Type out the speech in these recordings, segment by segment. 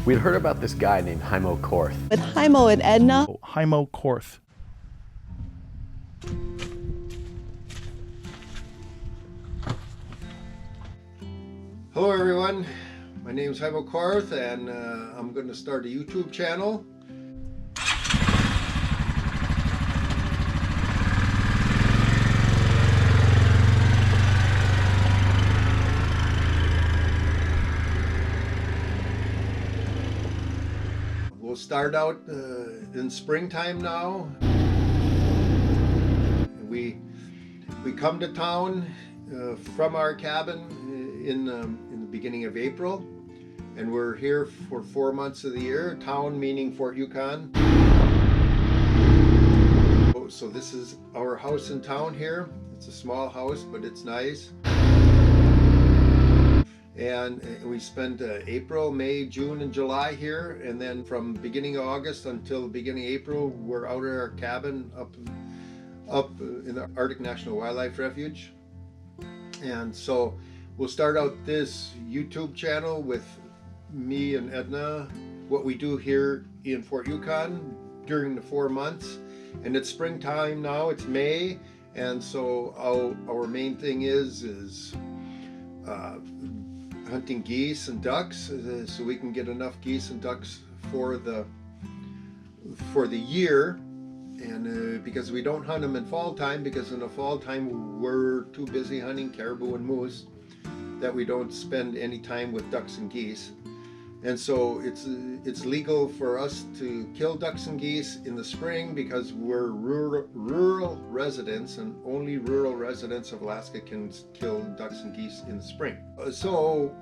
We'd heard about this guy named Heimo Korth. With Heimo and Edna. Heimo Korth. Hello everyone, my name is Heimo Korth and I'm going to start a YouTube channel. We'll start out in springtime now. We come to town from our cabin in the beginning of April, and we're here for 4 months of the year. Town meaning Fort Yukon. So this is our house in town here. It's a small house, but it's nice. And we spent April, May, June, and July here, and then from beginning of August until beginning of April, we're out at our cabin up in the Arctic National Wildlife Refuge. And so we'll start out this YouTube channel with me and Edna, what we do here in Fort Yukon during the 4 months. And it's springtime now, it's May, and so our main thing is hunting geese and ducks, so we can get enough geese and ducks for the year. And because we don't hunt them in fall time, because in the fall time we're too busy hunting caribou and moose that we don't spend any time with ducks and geese. And so it's legal for us to kill ducks and geese in the spring because we're rural residents, and only rural residents of Alaska can kill ducks and geese in the spring. So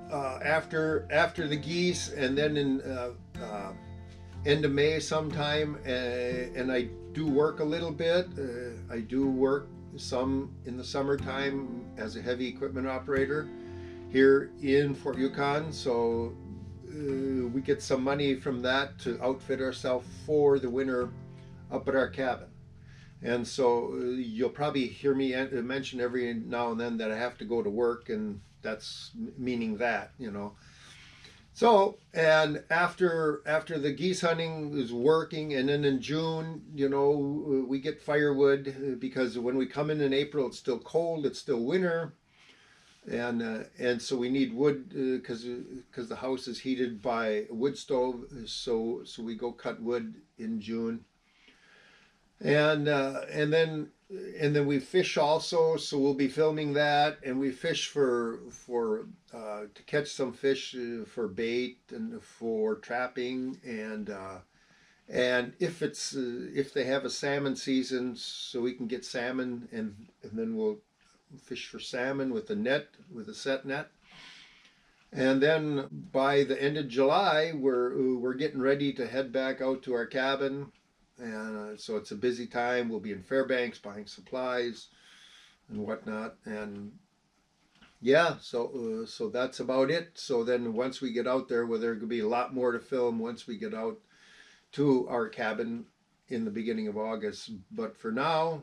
after the geese, and then in end of May sometime, and I do work a little bit. I do work some in the summertime as a heavy equipment operator here in Fort Yukon, so we get some money from that to outfit ourselves for the winter up at our cabin. And so you'll probably hear me mention every now and then that I have to go to work, and that's meaning that, you know. So, and after the geese hunting is working, and then in June, you know, we get firewood, because when we come in April, it's still cold, it's still winter. And so we need wood because the house is heated by a wood stove, so we go cut wood in June, and then we fish also, so we'll be filming that, and we fish for to catch some fish for bait and for trapping, and if they have a salmon season, so we can get salmon, and then we'll fish for salmon with a set net. And then by the end of July, we're getting ready to head back out to our cabin, and so it's a busy time. We'll be in Fairbanks buying supplies and whatnot, and yeah, so that's about it. So then once we get out there, well, there could be a lot more to film once we get out to our cabin in the beginning of August. But for now,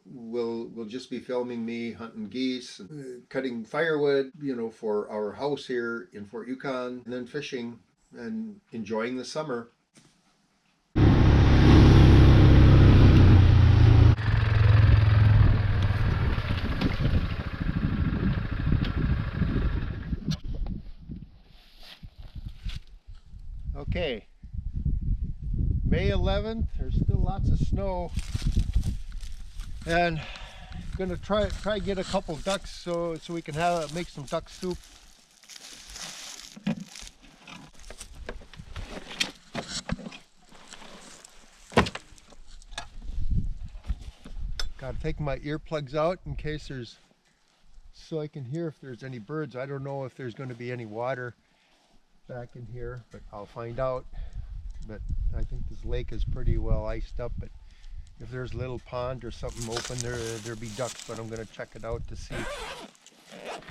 we'll just be filming me hunting geese, cutting firewood, you know, for our house here in Fort Yukon, and then fishing and enjoying the summer. Okay, May 11th, there's still lots of snow, and I'm gonna try get a couple ducks so we can make some duck soup. Gotta take my earplugs out in case so I can hear if there's any birds. I don't know if there's going to be any water back in here, but I'll find out. But I think this lake is pretty well iced up, but if there's a little pond or something open, there'll be ducks, but I'm going to check it out to see,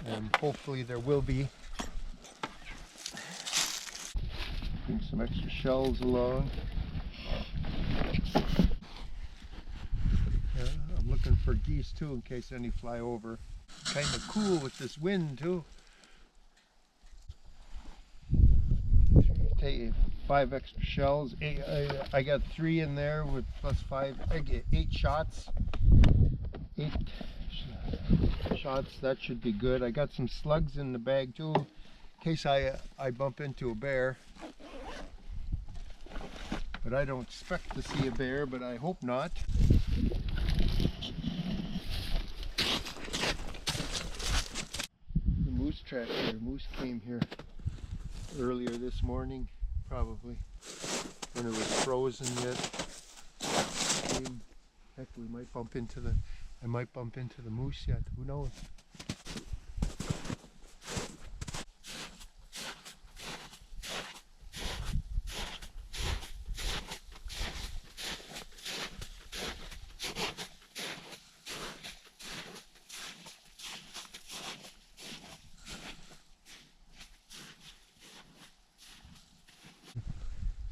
and hopefully there will be. Bring some extra shells along. Yeah, I'm looking for geese too in case any fly over. Kind of cool with this wind too. take 5 extra shells. I got 3 in there with plus 5. I get 8 shots. 8 shots. That should be good. I got some slugs in the bag too, in case I bump into a bear. But I don't expect to see a bear, but I hope not. The moose track here. Moose came here earlier this morning, probably, when it was frozen yet. Heck, we might bump into the, I might bump into the moose yet, who knows?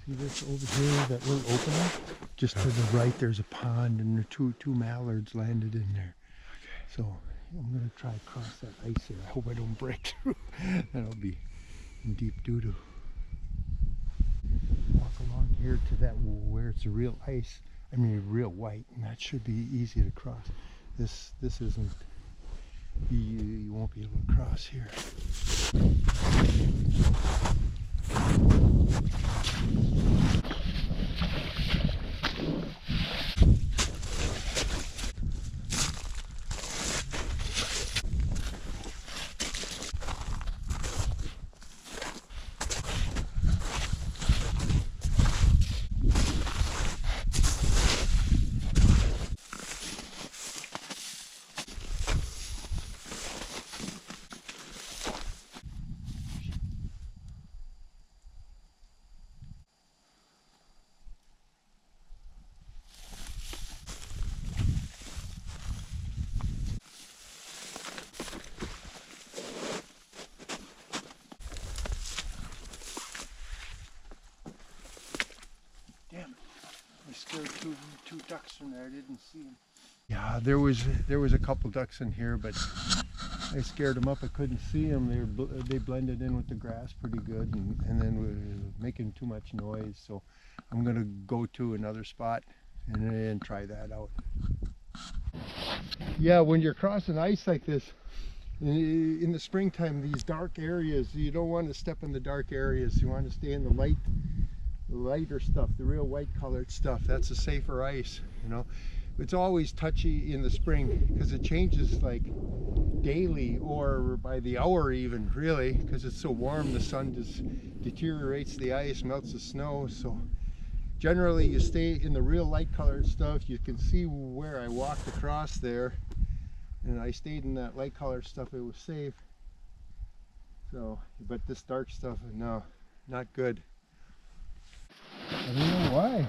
See this over here, that little opening? Just to the right there's a pond, and there are two mallards landed in there. Okay. So I'm going to try to cross that ice here. I hope I don't break through. That'll be in deep doo-doo. Walk along here to that where it's a real ice. I mean real white, and that should be easy to cross. This isn't. You won't be able to cross here. I scared two ducks from there. I didn't see them. Yeah, there was a couple ducks in here, but I scared them up. I couldn't see them. They blended in with the grass pretty good, and then were making too much noise. So I'm gonna go to another spot and try that out. Yeah, when you're crossing ice like this in the springtime, these dark areas, you don't want to step in the dark areas. You want to stay in the lighter stuff, the real white colored stuff. That's a safer ice, you know. It's always touchy in the spring because it changes like daily or by the hour even, really, because it's so warm. The sun just deteriorates the ice, melts the snow. So generally you stay in the real light colored stuff. You can see where I walked across there, and I stayed in that light colored stuff. It was safe. So, but this dark stuff, no, not good. I don't know why.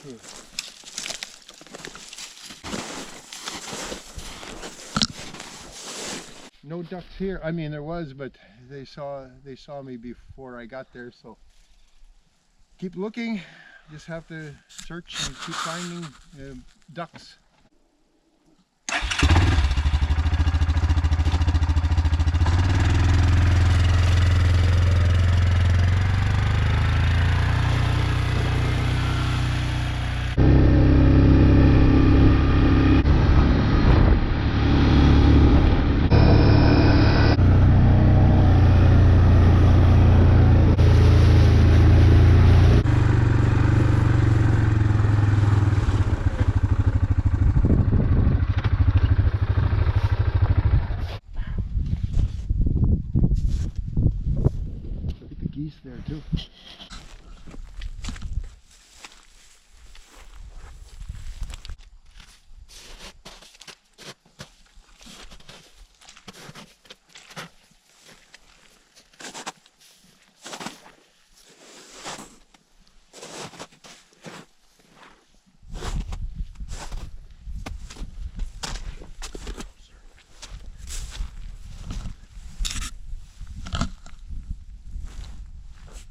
Okay. No ducks here. I mean, there was, but they saw me before I got there. So keep looking. Just have to search and keep finding ducks. Geese there too.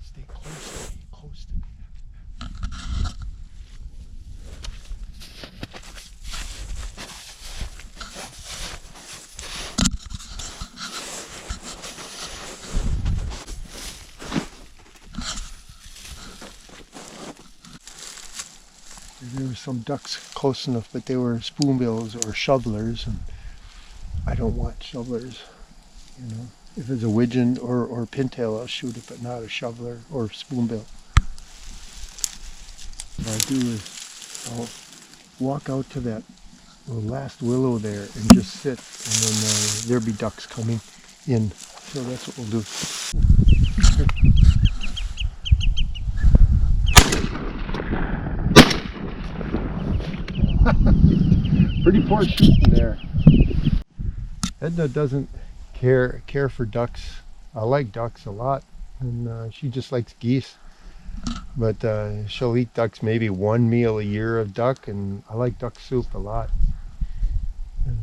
Stay close. some ducks close enough, but they were spoonbills or shovelers, and I don't want shovelers, you know. If it's a widgeon or pintail, I'll shoot it, but not a shoveler or spoonbill. What I'll do is I'll walk out to that last willow there and just sit, and then there'll be ducks coming in. So that's what we'll do. Pretty poor shooting there. Edna doesn't care for ducks. I like ducks a lot, and she just likes geese. But she'll eat ducks maybe one meal a year of duck, and I like duck soup a lot. And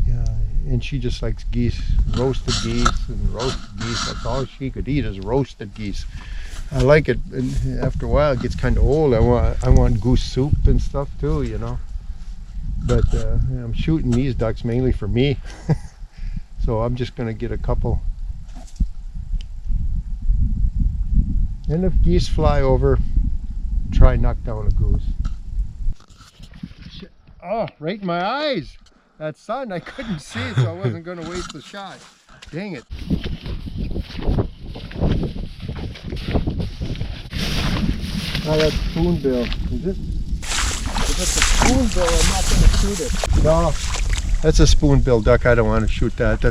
yeah, and she just likes geese, roasted geese and roasted geese. That's all she could eat is roasted geese. I like it, and after a while it gets kind of old. I want goose soup and stuff too, you know. But I'm shooting these ducks mainly for me, so I'm just gonna get a couple. And if geese fly over, try and knock down a goose. Shit. Oh, right in my eyes! That sun, I couldn't see it, so I wasn't going to waste the shot. Dang it. Oh, that's spoonbill, is it? If it's a spoonbill, I'm not going to shoot it. No, that's a spoonbill duck. I don't want to shoot that.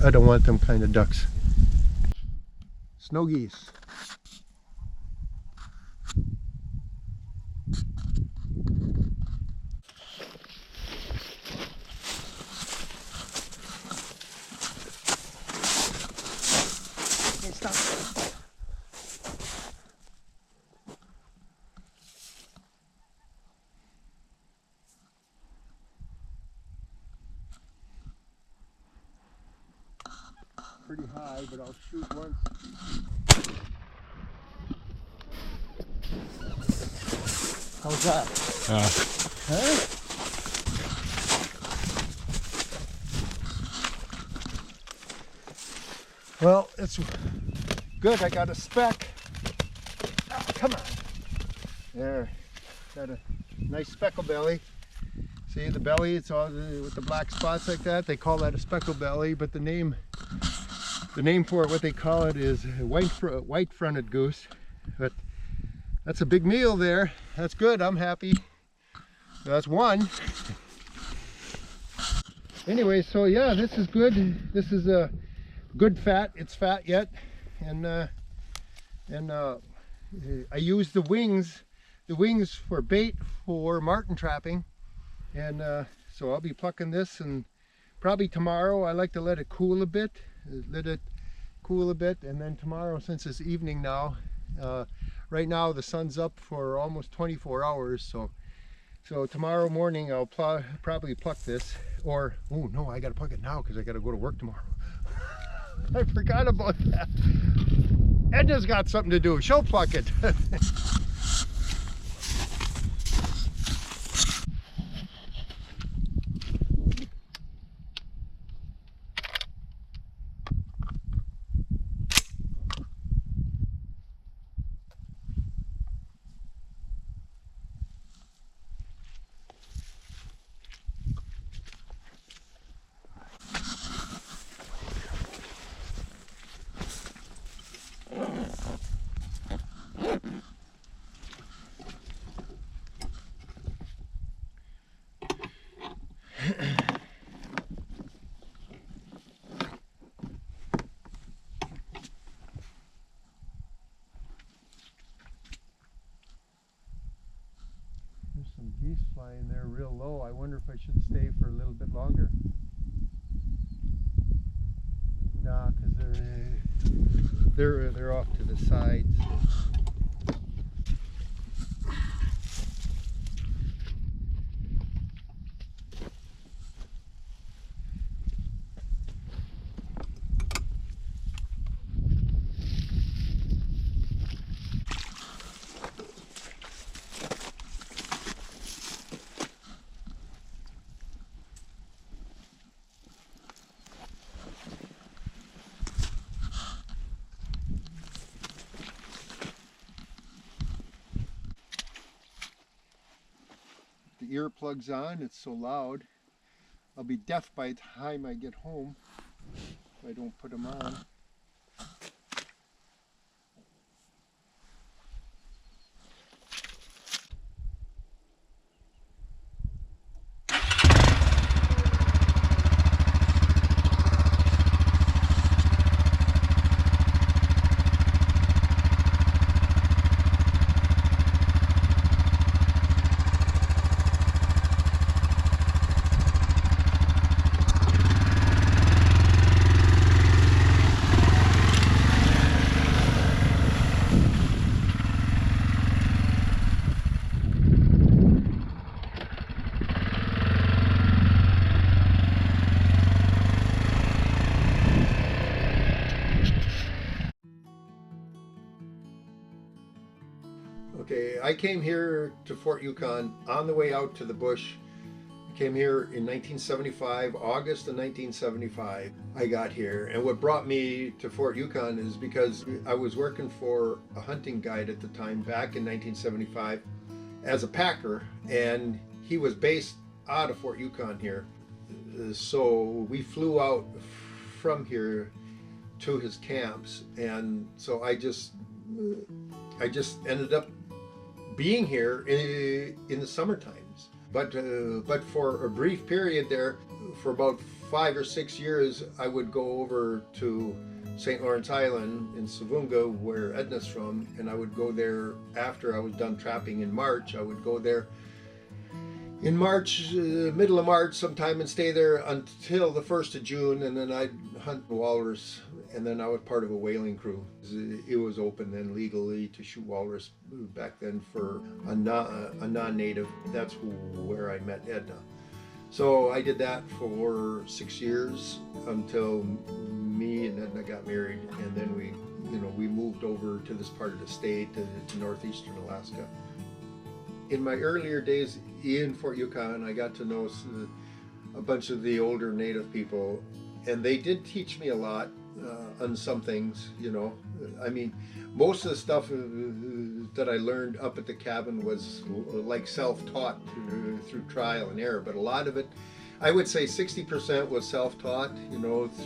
I don't want them kind of ducks. Snow geese. Pretty high, but I'll shoot once. How's that? Huh? Well, it's good. I got a speck. Oh, come on. There. Got a nice speckle belly. See the belly? It's all with the black spots like that. They call that a speckle belly, but the name for it, what they call it, is white-fronted goose. But that's a big meal there. That's good. I'm happy. That's one. Anyway, so yeah, this is good. This is a good fat. It's fat yet, and I use the wings for bait for martin trapping, and so I'll be plucking this, and probably tomorrow. I like to let it cool a bit. And then tomorrow, since it's evening now, right now the sun's up for almost 24 hours, so tomorrow morning I'll probably pluck this, or oh no, I gotta pluck it now because I gotta go to work tomorrow. I forgot about that. Edna's got something to do. She'll pluck it. Geese flying there real low. I wonder if I should stay for a little bit longer. Nah, because they're off to the sides. earplugs on. It's so loud. I'll be deaf by the time I get home if I don't put them on. Okay, I came here to Fort Yukon on the way out to the bush. I came here in 1975, August of 1975. I got here, and what brought me to Fort Yukon is because I was working for a hunting guide at the time back in 1975 as a packer, and he was based out of Fort Yukon here. So we flew out from here to his camps, and so I just ended up being here in the summer times. But for a brief period there, for about 5 or 6 years, I would go over to St. Lawrence Island in Savunga, where Edna's from, and I would go there after I was done trapping in March. I would go there in March, middle of March sometime, and stay there until the 1st of June, and then I'd hunt walrus, and then I was part of a whaling crew. It was open then legally to shoot walrus back then for a non-native. That's where I met Edna. So I did that for 6 years until me and Edna got married, and then we moved over to this part of the state, to northeastern Alaska. In my earlier days in Fort Yukon, I got to know a bunch of the older native people, and they did teach me a lot on some things, I mean, most of the stuff that I learned up at the cabin was like self-taught through trial and error, but a lot of it, I would say 60% was self-taught,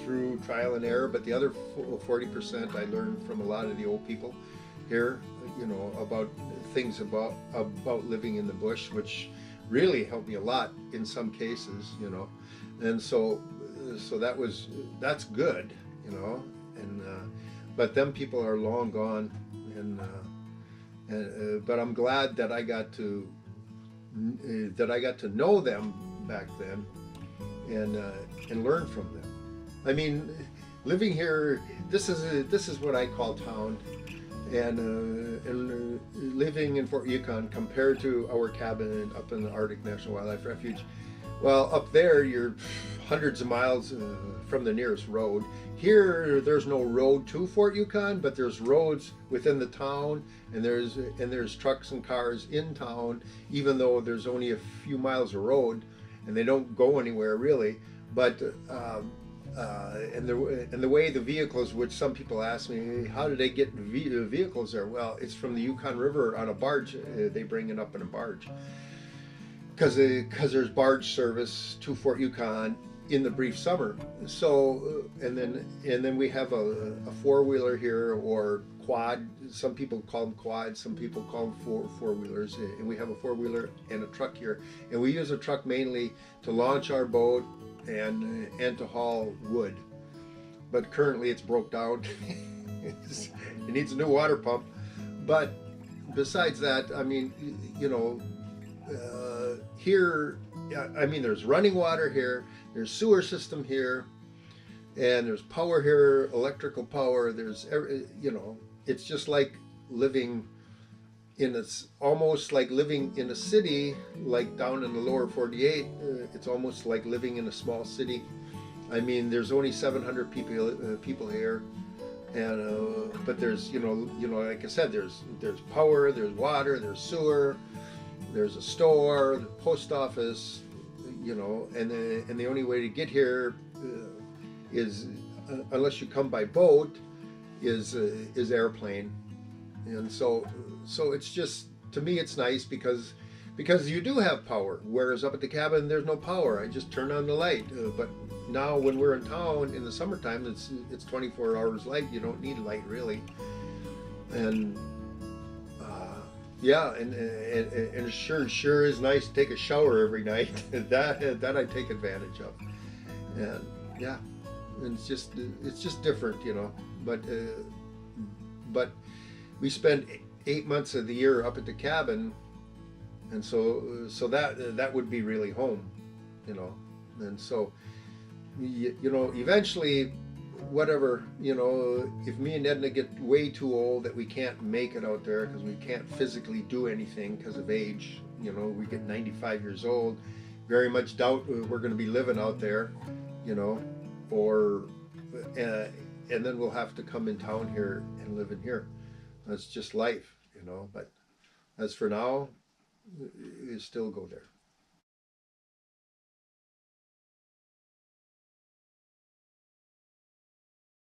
through trial and error, but the other 40% I learned from a lot of the old people here, about things about living in the bush, which really helped me a lot in some cases, and so that's good, and but them people are long gone, but I'm glad that I got to know them back then, and learn from them. I mean, living here, this is what I call town. And living in Fort Yukon compared to our cabin up in the Arctic National Wildlife Refuge, well, up there you're hundreds of miles from the nearest road. Here there's no road to Fort Yukon, but there's roads within the town, and there's trucks and cars in town, even though there's only a few miles of road, and they don't go anywhere really. But and the way the vehicles, which some people ask me, how do they get vehicles there? Well, it's from the Yukon River on a barge. They bring it up in a barge because there's barge service to Fort Yukon in the brief summer. So and then we have a four-wheeler here, or quad. Some people call them quads, some people call them four-wheelers, and we have a four-wheeler and a truck here, and we use a truck mainly to launch our boat and to haul wood, but currently it's broke down. It needs a new water pump. But besides that, I mean, here, I mean, there's running water here, there's sewer system here, and there's power here, electrical power. There's, it's just like living it's almost like living in a city, like down in the lower 48. It's almost like living in a small city. I mean, there's only 700 people here, and but there's like I said, there's power, there's water, there's sewer, there's a store, the post office, and the only way to get here is unless you come by boat, is airplane. And so it's just, to me, it's nice because because you do have power. Whereas up at the cabin, there's no power. I just turn on the light. But now when we're in town in the summertime, it's 24 hours light. You don't need light really. And yeah, and it sure is nice to take a shower every night. that I take advantage of. And yeah, and it's just different, you know. But we spend 8 months of the year up at the cabin, and so that would be really home, you know. And so you know, eventually, whatever, you know, if me and Edna get way too old that we can't make it out there because we can't physically do anything because of age, you know, we get 95 years old, very much doubt we're going to be living out there, you know, or and then we'll have to come in town here and live in here. That's just life, you know. But as for now, you still go there.